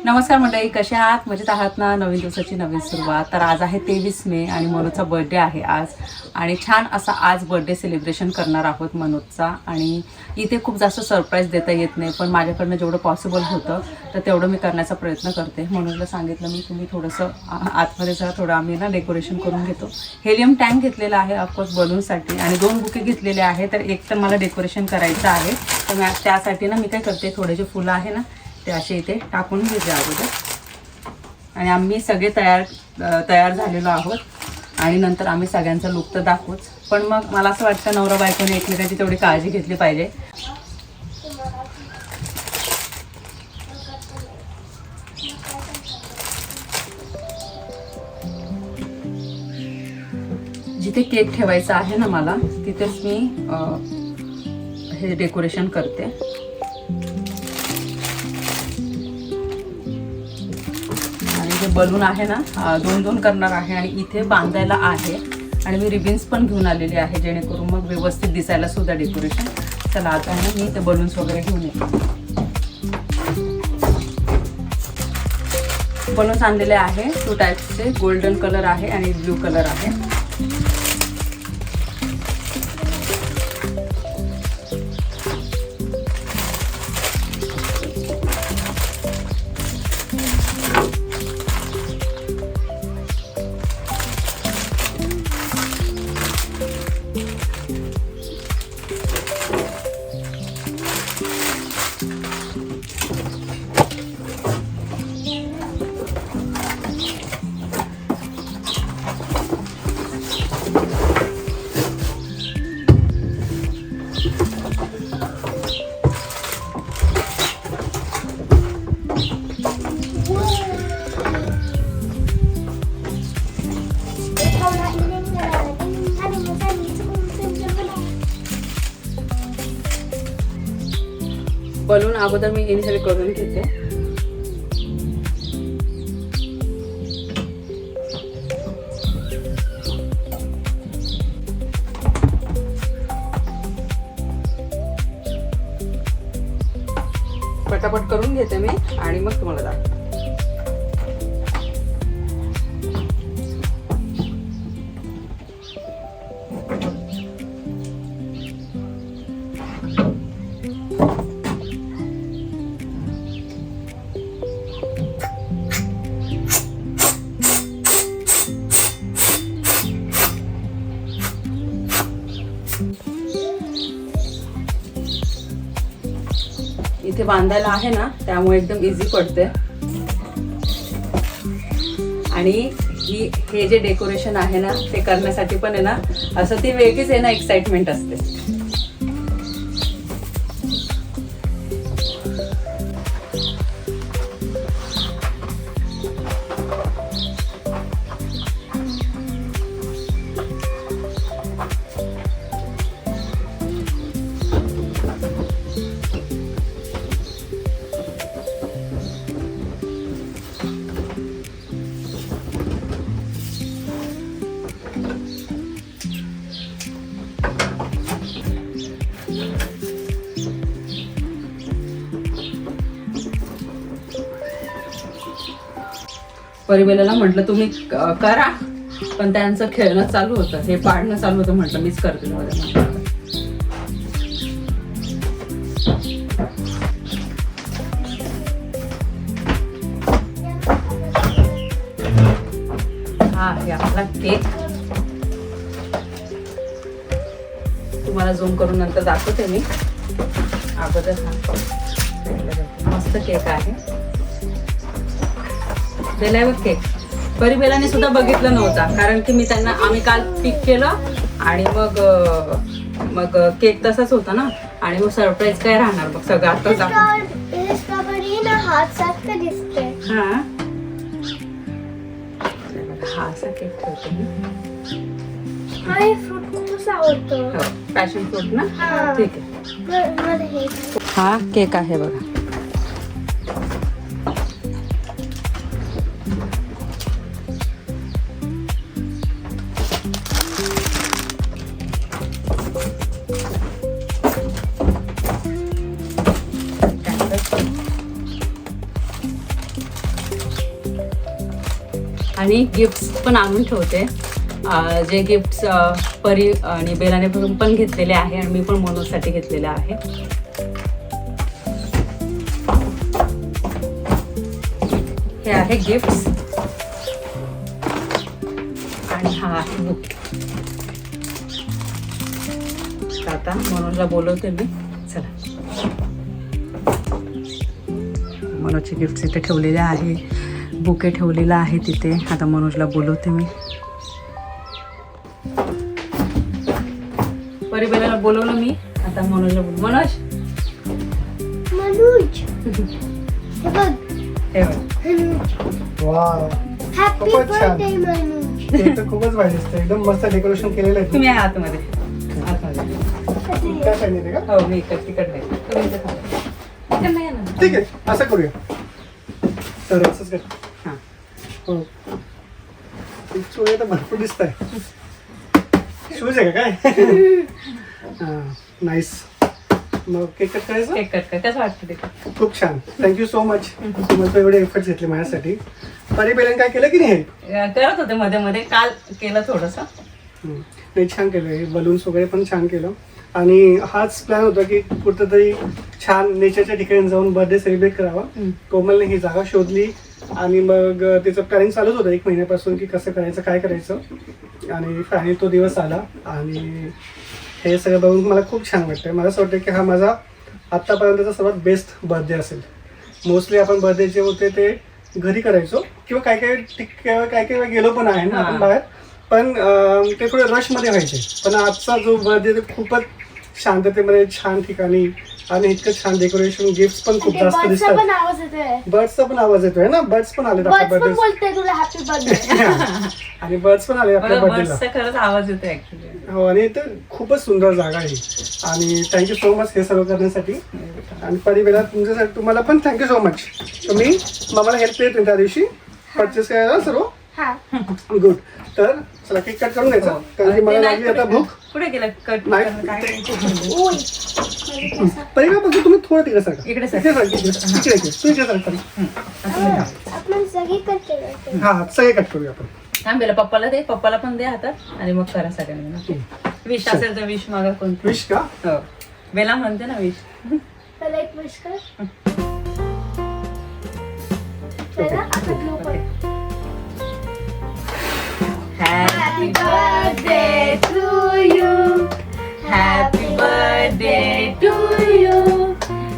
नमस्कार मंडळी, कसे आहात? मजेत आहात ना? नवीन दिवसाची नवीन सुरुवात. तर आज आहे 23 मे आणि मनोजचा बर्थडे आहे आज. आणि छान असा आज बर्थडे सेलिब्रेशन करणार आहोत मनोजचा. आणि इथे खूप जास्त सरप्राईज देता येत नाही, पण माझ्याकडनं जेवढं पॉसिबल होतं तर तेवढं मी करण्याचा प्रयत्न करते. मनोजला सांगितलं मी, तुम्ही थोडंसं आतमध्ये जा, थोडं आम्ही ना डेकोरेशन करून घेतो. हेलियम टँक घेतलेला आहे ऑफकोर्स बलूनसाठी, आणि 2 बुके घेतलेले आहे. तर एक तर मला डेकोरेशन करायचं आहे, तर त्यासाठी ना मी काय करते, थोडे जे फुलं आहे ना ते असे इथे टाकून घेते अगोदर. आणि आम्ही सगळे तयार झालेलो आहोत. आणि नंतर आम्ही सगळ्यांचा लुक तर दाखवूच, पण मग मला असं वाटतं नवरा बायकोने एकमेकांची तेवढी काळजी घेतली पाहिजे. जिथे केक ठेवायचा आहे ना मला, तिथेच मी हे डेकोरेशन करते. जे बलून आहे ना 2-2 करणार आहे आणि इथे बांधायला आहे. आणि मी रिबिन्स पण घेऊन आलेली आहे, जेणेकरून मग व्यवस्थित दिसायला सुद्धा डेकोरेशन. चला आता आहे ना मी ते बलून्स वगैरे घेऊन येते. बलून्स आणलेले आहे 2 टाईप्सचे, गोल्डन कलर आहे आणि ब्ल्यू कलर आहे. बलून अगोदर मी इन्सर्ट करून घेते. पटापट करून घेते मी आणि मग तुम्हाला दाखवते. इथे बांधायला आहे ना, त्यामुळे एकदम इझी पडते. आणि हे जे डेकोरेशन आहे ना ते करण्यासाठी पण आहे ना, असं ती वेगळीच आहे ना एक्साइटमेंट असते. परिवेलाला म्हटलं तुम्ही करा, पण त्यांचं खेळणं चालू होतं, हे पाडणं चालू होतं. म्हटलं मीच करते. हा हे आपला केक. तुम्हाला झूम करून नंतर दाखवते मी. अगोदर मस्त केक आहे, बेलावर केक. परिबेलाने सुद्धा बघितलं नव्हता, कारण की आम्ही काल पिक केलं आणि मग केक तसाच होता ना. आणि मग सरप्राईज काय राहणार, मग सगळं आता हा असा केक ठेवते मी. पॅशन फ्रूट ना, ठीक आहे. हा केक आहे बघा. आणि गिफ्ट्स पण आणून ठेवते. जे गिफ्ट्स परी आणि बेलाने पण घेतलेले आहे आणि मी पण मनोजसाठी घेतलेले आहे. हे आहे गिफ्ट्स आणि हा आहे बुक. आता मनोजला बोलवते मी. चला, मनोजचे गिफ्ट्स इथे ठेवलेले आहे, बुके ठेवलेला आहे तिथे. आता मनोजला बोलवते मी. परिबेलाला बोलवलं मी, आता मनोजला बोलव. मनोज हे बघ. वाव, खूपच छान. ते तर खूपच भारी दिसतं, एकदम मस्त डेकोरेशन केलेलं आहे. तुम्ही आहे आतमध्ये. काय सांगितले का? हो, मी तिकट नाही. तुम्ही इथे थांबा. इथे नाही येणार. ठीक आहे, असं करूया. तर असंच कर. हां. हो, चोळे तर भरपूर दिसत आहे. शूज आहे का काय? हां, नाईस. मग केक कट करायचं? केक कट कर. कसं वाटतं ते? खूप छान, थँक्यू सो मच. तुम्हाला एवढे एफर्ट्स घेतले माझ्यासाठी. परिबेलाने काय केलं की नाही हे? करत होते मध्ये मध्ये, काल केलं थोडंसं. नाही, छान केलं. हे बलून्स वगैरे पण छान केलं. आणि हाच प्लॅन होता की कुठंतरी छान नेचरच्या ठिकाणी जाऊन बर्थडे सेलिब्रेट करावा. कोमलने ही जागा शोधली आणि मग तिचं प्लॅनिंग चालूच होतं 1 महिन्यापासून की कसं करायचं, काय करायचं. आणि फायनली तो दिवस आला आणि हे सगळं बघून मला खूप छान वाटतं. मला असं वाटतं की हा माझा आत्तापर्यंतचा सर्वात बेस्ट बर्थडे असेल. मोस्टली आपण बर्थडे जे होते ते घरी करायचो किंवा काय काय गेलो पण आहे ना आपण बाहेर, पण ते थोडे रशमध्ये व्हायचे. पण आजचा जो बर्थडे ते खूपच शांततेमध्ये छान ठिकाणी आणि इतकं छान डेकोरेशन, गिफ्ट पण खूप जास्त दिसतात. बर्ड्सचा पण आवाज येतोय ना, बर्ड्स पण आले आपल्या बर्थडे आणि बर्ड्स पण आले आपल्या बर्थडेला. खरंच आवाज येतो ऍक्च्युली. हो, आणि ते खूपच सुंदर जागा आहे आणि थँक्यू सो मच हे सर्व करण्यासाठी. आणि परिबेला तुमच्यासाठी तुम्हाला पण थँक्यू सो मच. तुम्ही मला हेल्प केली त्या दिवशी परचेस करायला सर्व. गुड. तर चला केक कट करून घ्यायचा, कारण की मला लागली आता भूक. पुढे गेलं कट नाही. परिबेला फक्त तुम्ही थोडं तिकडे सारखा. इकडे तू इकडे सारखा. हा, सगळे कट करूया आपण. थांबेला पप्पाला दे, पप्पाला पण दे हातात आणि मग करा सगळ्यांना. विश असेल तर विश मागा कोणती. विश का? हो, बेला म्हणते ना wish. Happy birthday to you. Happy birthday to you.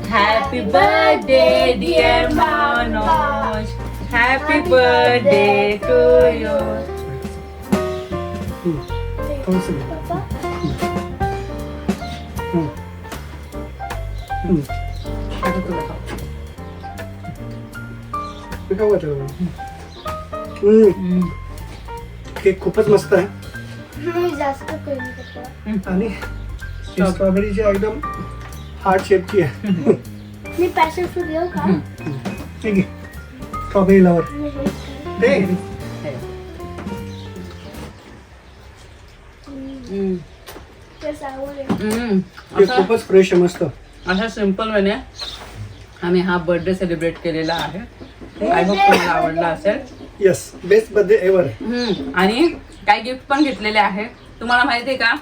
Happy birthday dear Manoj. Happy birthday to you. आता तुला खाऊ. केक खूपच मस्त आहे आणि स्ट्रॉबेरीची एकदम हार्ट शेपची आहे. मी पॅशन फ्रूट घेऊ का? ठीक आहे, स्ट्रॉबेरी लवर. ते खूपच फ्रेश आहे, मस्त. अशा सिम्पल वेने आम्ही हा बर्थडे सेलिब्रेट केलेला आहे. आय होप तुम्हाला आवडला असेल. Yes, best birthday ever. आणि काही गिफ्ट पण घेतलेले आहे. तुम्हाला माहिती आहे का,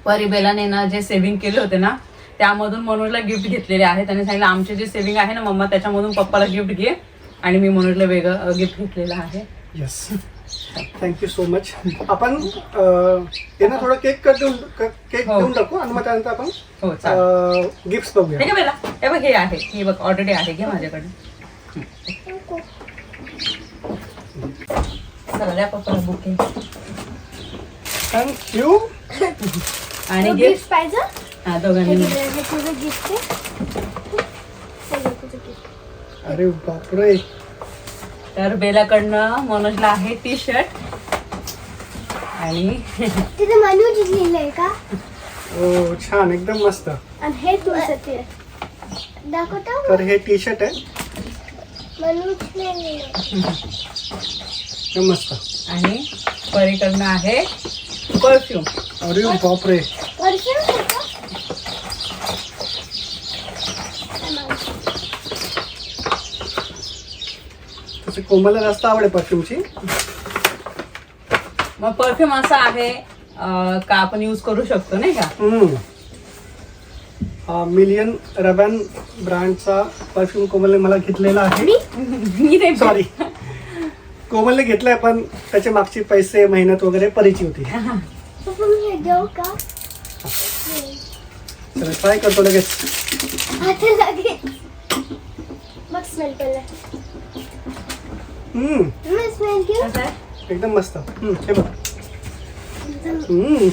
परिबेलाने ना जे सेव्हिंग केले होते ना, त्यामधून मनोजला गिफ्ट घेतलेले आहे. त्याने सांगितलं आमचे जे सेव्हिंग आहे ना मम्मा, त्याच्यामधून पप्पाला गिफ्ट घे. आणि मी मनोजला वेगळं गिफ्ट घेतलेलं आहे. Yes, thank you so much. आपण यांना थोडं केक देऊन टाकू आणि मग त्यानंतर आपण हो चालेल. गिफ्ट बघूया. हे बेला, हे बघ, हे आहे, हे बघ ऑलरेडी आहे. घे माझ्याकडे. चला द्या पप्पाला बुके. थँक्यू. आणि गिफ्ट पाहिजे. हा, दोघांनी. अरे बापरे. तर बेलाकडनं मनोजला आहे टी शर्ट आणि तिथे मनोज लिहिलंय का? ओ छान, एकदम मस्त. आणि हे तुझ्यासाठी दाखवतो. तर हे टी शर्ट आहे, मनोज लिहिलंय. मस्त. आणि परीकडनं आहे परफ्यूम. अरे बापरे. तसे कोमलला जास्त आवड आहे परफ्यूमची. मग परफ्यूम असा आहे का आपण यूज करू शकतो नाही का? मिलियन रबॅन ब्रँडचा परफ्यूम कोमलने मला घेतलेला आहे. मी नाही सॉरी, कोमलने घेतलाय पण त्याचे मागचे पैसे मेहनत वगैरे परीची होती. पप्पा मी हे देऊ का? चला ट्राय करतो लगेच. आता लगेच मग स्मेल केलं. मी स्मेल केलं. कसं आहे? एकदम मस्त. हे बघ.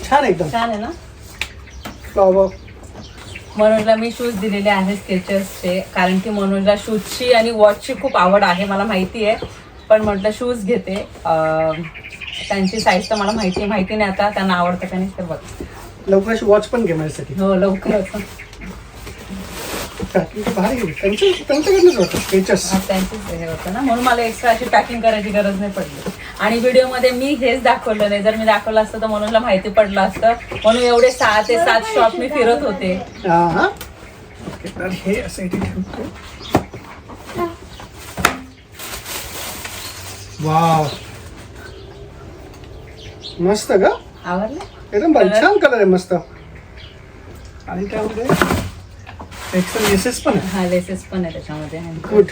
छान एकदम. छान आहे ना? फ्लॉवर. मनोजला मी शूज दिलेले आहे स्केचर्सचे, कारण की मनोजला शूजची आणि वॉचची खूप आवड आहे मला माहिती आहे. पण म्हटलं शूज घेते. त्यांची साईज तर मला माहिती नाही आता त्यांना आवडतं का नाही ते बघ. लवकर वॉच पण घे माझ्यासाठी. हो लवकरच. पॅकिंग भारी आहे. त्यांच्याकडनंच होतं स्केचर्स. त्यांचीच हे होतं ना, म्हणून मला एक्स्ट्रा अशी पॅकिंग करायची गरज नाही पडली. आणि व्हिडिओमध्ये मी हेच दाखवलं नाही. जर मी दाखवलं असतं तर मनोजला माहिती पडलं असतं. म्हणून एवढे 6 ते 7 शॉप मी फिरत होते. हा. तर हे असं इथे ठेवतो. वाव, मस्त ग. आवडलं? एकदम भारी. छान कलर आहे मस्त. आणि त्यामध्ये एक्सेल लेसेस पण आहे. हा लेसेस पण आहे त्याच्यामध्ये. गुड.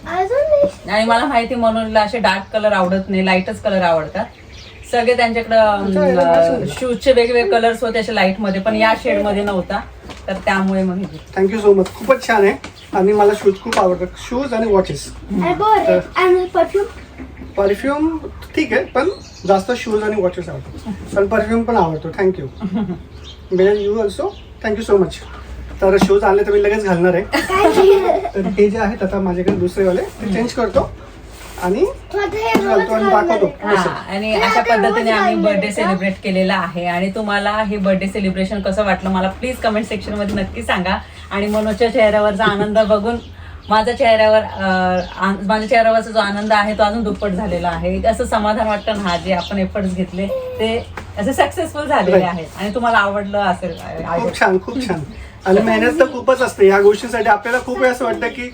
अजून नाही. आणि मला माहिती मनोजला असे डार्क कलर आवडत नाही, लाईटच कलर आवडतात. सगळे त्यांच्याकडं शूजचे वेगवेगळे कलर्स होते असे लाईट मध्ये, पण या शेड मध्ये नव्हता. तर त्यामुळे मग थँक्यू सो मच. खूपच छान आहे. आणि मला शूज खूप आवडतात. शूज आणि वॉचेस. आणि परफ्यूम. परफ्यूम ठीक आहे, पण जास्त शूज आणि वॉचेस आवडतात. पण परफ्यूम पण आवडतो. Thank you. Ben you also. Thank you so much. तर शूज आणले तर मी लगेच घालणार आहे. तर हे जे आहेत आता माझ्याकडे दुसरेवाले ते चेंज करतो आणि घालतो आणि दाखवतो. आणि अशा पद्धतीने आम्ही बर्थडे सेलिब्रेट केलेला आहे. आणि तुम्हाला हे बर्थडे सेलिब्रेशन कसं वाटलं मला प्लीज कमेंट सेक्शन मध्ये नक्की सांगा. आणि मनोजच्या चेहऱ्यावरचा आनंद बघून माझ्या चेहऱ्यावरचा जो आनंद आहे तो अजून दुप्पट झालेला आहे. असं समाधान वाटतं ना, जे आपण एफर्ट्स घेतले ते असे सक्सेसफुल झालेले आहेत. आणि तुम्हाला आवडलं असेल. खूप छान, खूप छान. आणि मेहनत तर खूपच असते ह्या गोष्टीसाठी. आपल्याला खूप वेळ असं वाटतं की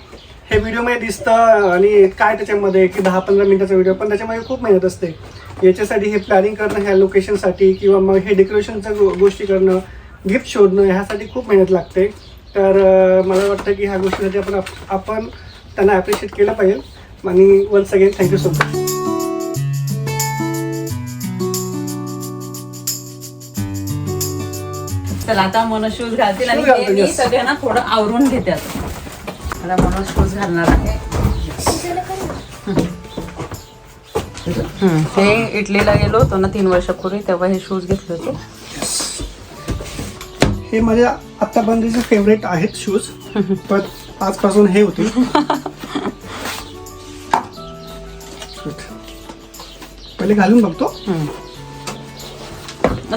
हे व्हिडिओमध्ये दिसतं आणि काय त्याच्यामध्ये की 10-15 मिनिटाचा व्हिडिओ, पण त्याच्यामध्ये खूप मेहनत असते. याच्यासाठी हे प्लॅनिंग करणं ह्या लोकेशनसाठी, किंवा मग हे डेकोरेशनच्या गोष्टी करणं, गिफ्ट शोधणं, ह्यासाठी खूप मेहनत लागते. तर मला वाटतं की ह्या गोष्टीसाठी आपण त्यांना ॲप्रिशिएट केलं पाहिजे. आणि once again thank you so much. चला आता मनोज शूज घालतील आणि शूज घालतो, मी yes. सगळ्यांना थोडं आवरून घेते. आता मनोज शूज घालणार आहे. हे इटलीला गेलो होतो ना 3 वर्षापूर्वी, तेव्हा हे शूज घेतले होते. हे माझ्या आतापर्यंतचे फेवरेट आहेत शूज, पण आजपासून हे होते. पहिले घालून बघतो.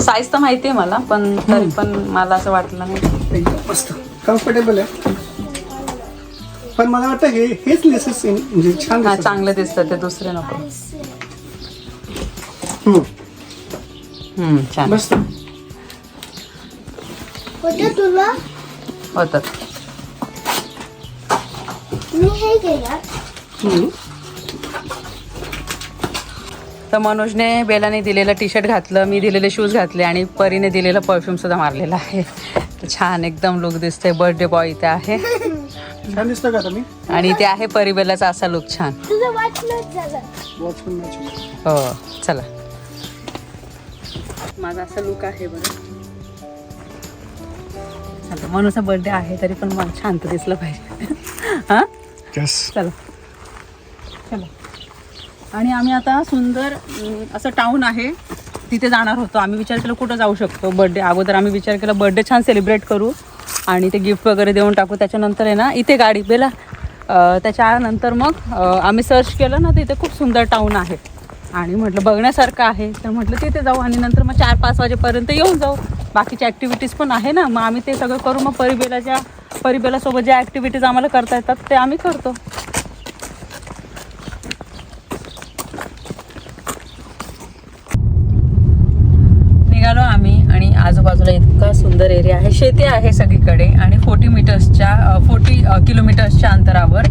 साईज तर माहिती आहे मला, पण तरी पण मला असं वाटलं नाही. एकदम मस्त कम्फर्टेबल आहे. पण मला वाटतं हेच लेसेस म्हणजे छान हा चांगले दिसतात ते, दुसरे नको. छान मस्त होतं तुला. होतात. मी हे घेणार. तर मनोजने बेलाने दिलेलं टी शर्ट घातलं, मी दिलेले शूज घातले आणि परीने दिलेलं परफ्यूम सुद्धा मारलेला आहे. छान एकदम लुक दिसतंय. बर्थडे बॉय इथे आहे. छान दिसतं का तुम्ही? आणि इथे आहे परी बेलाचा असा लुक छान. तुझं वॉच मॅच झालं. वॉच पण मॅच. हो चला. माझा असा लुक आहे बरं. चला मनोजचा बर्थडे आहे तरी पण मला छान तर दिसलं पाहिजे. हां चला चला. आणि आम्ही आता सुंदर असं टाऊन आहे तिथे जाणार होतो. आम्ही विचार केला कुठं जाऊ शकतो बर्थडे. अगोदर आम्ही विचार केला बर्थडे छान सेलिब्रेट करू आणि ते गिफ्ट वगैरे देऊन टाकू. त्याच्यानंतर आहे ना इथे गाडी बेला त्याच्यानंतर मग आम्ही सर्च केलं ना, तर इथे खूप सुंदर टाऊन आहे आणि म्हटलं बघण्यासारखं आहे. तर म्हटलं तिथे जाऊ आणि नंतर मग 4-5 वाजेपर्यंत येऊन जाऊ. बाकीच्या ॲक्टिव्हिटीज पण आहे ना, मग आम्ही ते सगळं करू. मग परिबेलासोबत ज्या ॲक्टिव्हिटीज आम्हाला करता येतात ते आम्ही करतो. निघालो आम्ही आणि आजूबाजूला इतका सुंदर एरिया आहे. शेती आहे सगळीकडे आणि 40 किलोमीटर्सच्या अंतरावर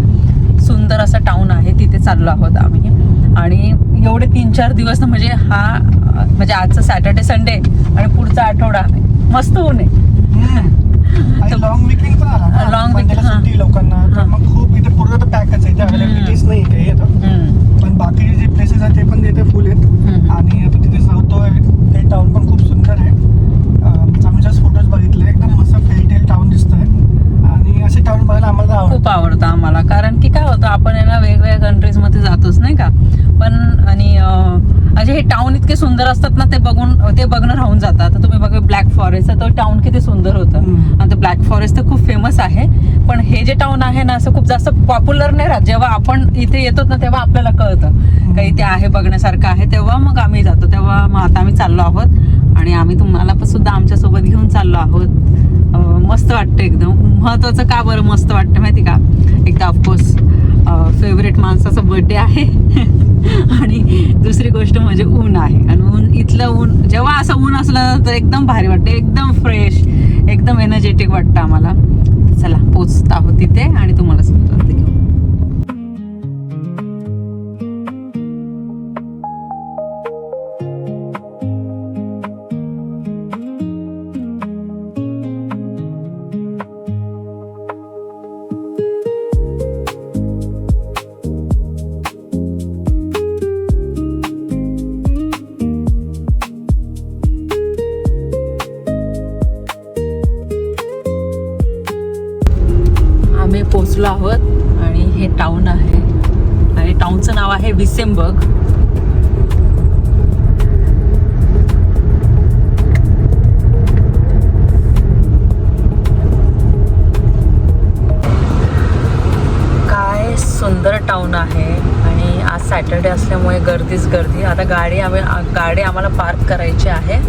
सुंदर असा टाउन आहे, तिथे चाललो आहोत आम्ही. आणि एवढे 3-4 दिवस ना म्हणजे म्हणजे आजचा सॅटर्डे संडे आणि पुढचा आठवडा मस्त ऊन आहे. लॉंग विकेंड पण आला ना, Long मंडेला weekend, सुट्टी लोकांना, तर मग खूप इथे पूर्ण तर पॅकच आहे, इथे अवेलेबिलिटीच नाही इथे येतं. पण बाकीचे जे प्लेसेस आहेत ते पण तिथे फुल आहेत. आणि आता तिथे जातोय, ते टाउन पण खूप सुंदर आहे. आम्ही जस्ट फोटोज बघितले, एकदम मस्त फेरीटेल टाउन दिसतंय. आणि असे टाउन बघायला आम्हाला आवडतं. खूप आवडतं आम्हाला, कारण की काय होतं आपण आहे ना वेगवेगळ्या कंट्रीजमध्ये जातोच नाही का, पण आणि म्हणजे हे टाउन इतके सुंदर असतात ना, ते बघणं राहून जातं. आता तुम्ही बघा ब्लॅक फॉरेस्ट, तो टाउन किती सुंदर होतं. आणि ते ब्लॅक फॉरेस्ट तर खूप फेमस आहे, पण हे जे टाउन आहे ना असं खूप जास्त पॉप्युलर नाही राहत. जेव्हा आपण इथे येतो ना तेव्हा आपल्याला कळतं काही ते आहे बघण्यासारखं आहे, तेव्हा मग आम्ही जातो. तेव्हा मग आता आम्ही चाललो आहोत आणि आम्ही तुम्हाला पण सुद्धा आमच्यासोबत घेऊन चाललो आहोत. मस्त वाटतं एकदम. महत्वाचं का बरं मस्त वाटतं माहिती का, एकदा ऑफकोर्स फेवरेट माणसाचा बर्थडे आहे आणि दुसरी गोष्ट म्हणजे ऊन आहे. आणि इथलं ऊन जेव्हा असं ऊन असलं तर एकदम भारी वाटतं, एकदम फ्रेश, एकदम एनर्जेटिक वाटतं आम्हाला. चला पोचत आहोत तिथे आणि तुम्हाला समजवते. आम्ही पोचलो आहोत आणि हे टाउन आहे आणि टाउनचं नाव आहे विसेमबर्ग. काय सुंदर टाउन आहे. आणि आज सॅटर्डे असल्यामुळे गर्दीच गर्दी. आता गाडी आम्हाला पार्क करायची आहे,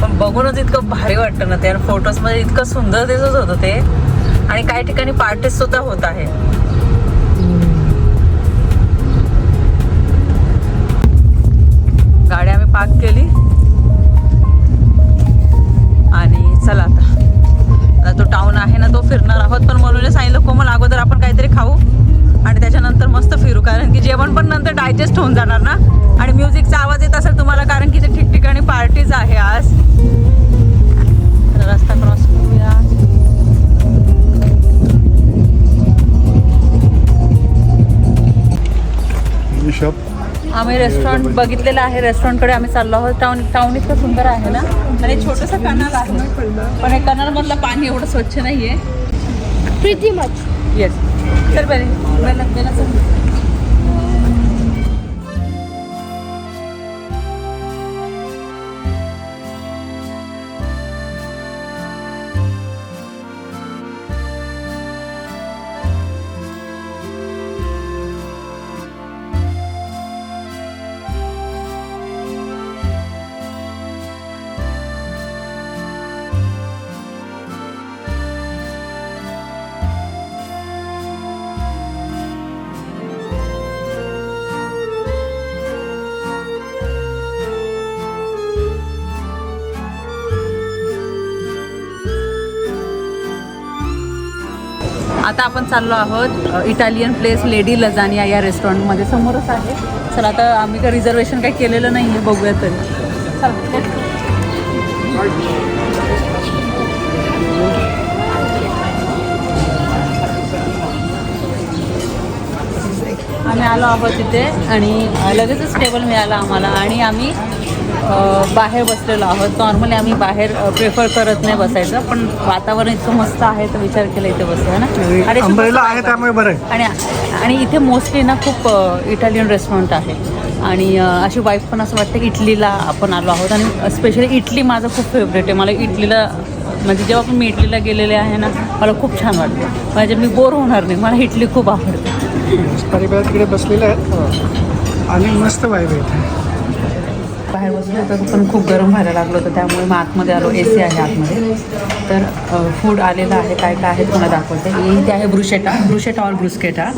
पण बघूनच इतकं भारी वाटतं ना ते. फोटोजमध्ये इतकं सुंदर दिसत होतं ते. आणि काही ठिकाणी पार्टीज सुद्धा होत आहे. गाडी आम्ही पार्क केली आणि चला आता तो टाउन आहे ना तो फिरणार आहोत. पण म्हणून सांगितलं कोमल अगोदर आपण काहीतरी खाऊ आणि त्याच्यानंतर मस्त फिरू, कारण की जेवण पण नंतर डायजेस्ट होऊन जाणार ना. आणि म्युझिकचा आवाज येत असेल तुम्हाला, कारण की ठिकठिकाणी पार्टीज आहे आज. रस्ता क्रॉस करूया. आम्ही रेस्टॉरंट बघितलेलं आहे, रेस्टॉरंटकडे आम्ही चाललो आहोत. टाउन इतकं सुंदर आहे ना. आणि छोटंसं कनाल आहे, पण हे कनालमधलं पाणी एवढं स्वच्छ नाही आहे. Pretty much. येस चल बेला चल. आता आपण चाललो आहोत इटालियन प्लेस लेडी लजानिया या रेस्टॉरंटमध्ये, समोरच आहे. चला आता आम्ही काही रिझर्वेशन काही केलेलं नाही आहे, बघूया तरी. चला आम्ही आलो आहोत तिथे आणि लगेचच टेबल मिळाला आम्हाला. आणि आम्ही बाहेर बसलेलो आहोत. नॉर्मली आम्ही बाहेर प्रेफर करत नाही बसायचं, पण वातावरण इतकं मस्त आहे तर विचार केला इथे बसूया ना. आणि अंब्रेला आहे त्यामुळे बरं आहे. आणि इथे मोस्टली ना खूप इटालियन रेस्टॉरंट आहे. आणि अशी वाईफ पण असं वाटतं की इटलीला आपण आलो आहोत. आणि स्पेशली इटली माझं खूप फेवरेट आहे. मला इटलीला म्हणजे जेव्हा पण मी इटलीला गेलेले आहे ना मला खूप छान वाटतं. म्हणजे मी बोर होणार नाही, मला इटली खूप आवडते. परिवार तिकडे बसलेले आहेत आणि मस्त वाईब आहे. बाहेर बसलो होतं पण खूप गरम व्हायला लागलं होतं, त्यामुळे मग आतमध्ये आलो. AC आहे आतमध्ये. तर फूड आलेलं आहे, काय काय आहे तुम्हाला दाखवते. इथे आहे ब्रुशेटा और ब्रुस्केटा.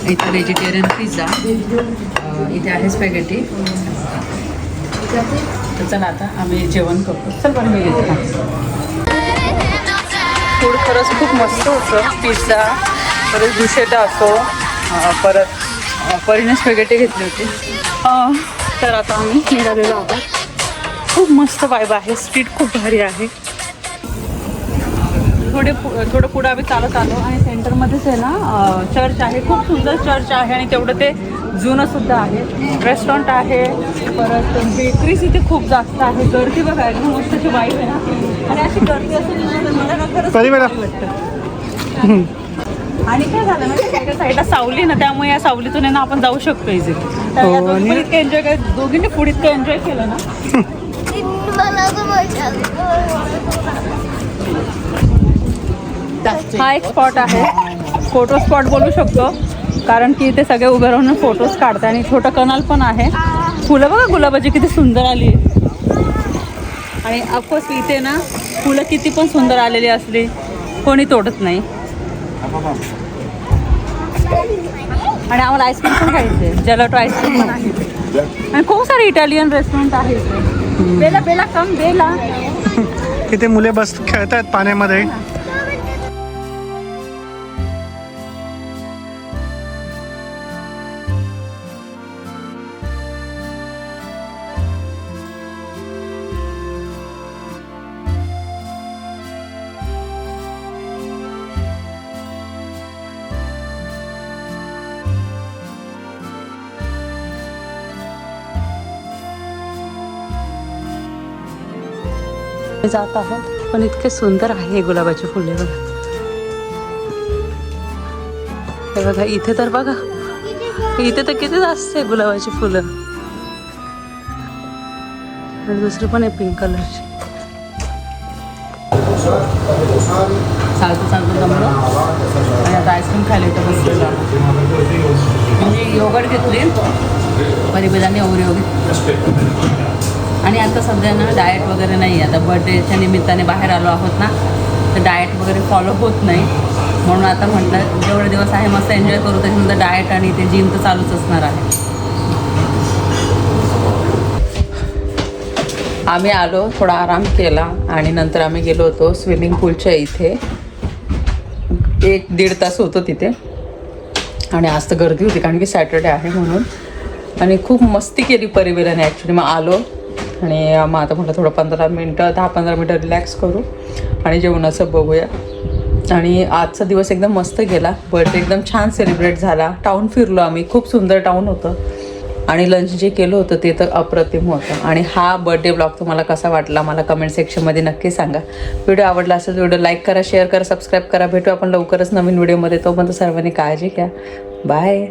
इथे व्हेजिटेरियन पिझ्झा. इथे आहे स्पॅगेटी. तर चला आता आम्ही जेवण करतो. चल बरं मी घेते. फूड खरंच खूप मस्त होतं. पिझ्झा परत ब्रुशेटा असो परत परीने स्पॅगेटी घेतली होती. तर आता आम्ही निघालेलो आहोत. खूप मस्त वाईब आहे, स्ट्रीट खूप भारी आहे. थोडं पुढं आम्ही चालत आलो आणि सेंटरमध्येच आहे ना चर्च आहे, खूप सुंदर चर्च आहे आणि तेवढं ते जुनं सुद्धा आहे. रेस्टॉरंट आहे, परत बेकरीज इथे खूप जास्त आहे. गर्दी बघा, एकदम मस्तची वाईब आहे ना. आणि अशी गर्दी असेल ना तर मला ना खरंच खूप भारी वाटतं. आणि काय झालं ना, एका साईडला सावली ना, त्यामुळे या सावलीतून आहे ना आपण जाऊ शकतो इझिली. तर या दोघी पण इतकं एन्जॉय केलं, दोघींनी पुढे इतकं एन्जॉय केलं ना. हा एक स्पॉट आहे, फोटो स्पॉट बोलू शकतो, कारण की इथे सगळे उभे राहून फोटोज काढतात. आणि छोटं कनाल पण आहे. फुलं बघा गुलाबाची किती सुंदर आली. आणि ऑफकोर्स इथे ना फुलं किती पण सुंदर आलेली असली कोणी तोडत नाही. आणि आम्हाला आईस्क्रीम पण खायचे, जलाटो आईस्क्रीम पण आहे. आणि खूप सारे इटालियन रेस्टॉरंट आहे इथे. बेला बेला कम बेला. इथे मुले बस खेळतात पाण्यामध्ये. जात आहोत, पण इतके सुंदर आहे गुलाबाची फुले बघा. हे बघा इथे तर बघा, इथे तर किती जास्त आहे गुलाबाची फुलं. आणि दुसरी पण आहे पिंक कलरची. चालतं चालतं जमलं आणि आता आईस्क्रीम खायला इथं बसलेलो. म्हणजे योगर्ट घेतली, परिबेदाने ओरिओ घेतली. आणि आता सध्या ना डाएट वगैरे नाही आहे. आता बर्थडेच्या निमित्ताने बाहेर आलो आहोत ना, तर डाएट वगैरे फॉलो होत नाही. म्हणून आता म्हटलं जेवढे दिवस आहे मस्त एन्जॉय करू. त्याच्यानंतर डाएट आणि ते जिम तर चालूच असणार आहे. आम्ही आलो, थोडा आराम केला आणि नंतर आम्ही गेलो होतो स्विमिंग पूलच्या इथे. 1-1.5 तास होतो तिथे. आणि आज तर गर्दी होती कारण की सॅटर्डे आहे म्हणून. आणि खूप मस्ती केली परिवेराने ॲक्च्युली. मग आलो आणि मग आता म्हटलं थोडं 10-15 मिनटं रिलॅक्स करू आणि जेवणाचं बघूया. आणि आजचा दिवस एकदम मस्त गेला. बर्थडे एकदम छान सेलिब्रेट झाला. टाऊन फिरलो आम्ही, खूप सुंदर टाऊन होतं. आणि लंच जे केलं होतं ते तर अप्रतिम होतं. आणि हा बर्थडे ब्लॉग तुम्हाला कसा वाटला मला कमेंट सेक्शनमध्ये नक्की सांगा. व्हिडिओ आवडला असेल तर व्हिडिओ लाईक करा, शेअर करा, सबस्क्राईब करा. भेटू आपण लवकरच नवीन व्हिडिओमध्ये. तोपर्यंत सर्वांनी काळजी घ्या. बाय.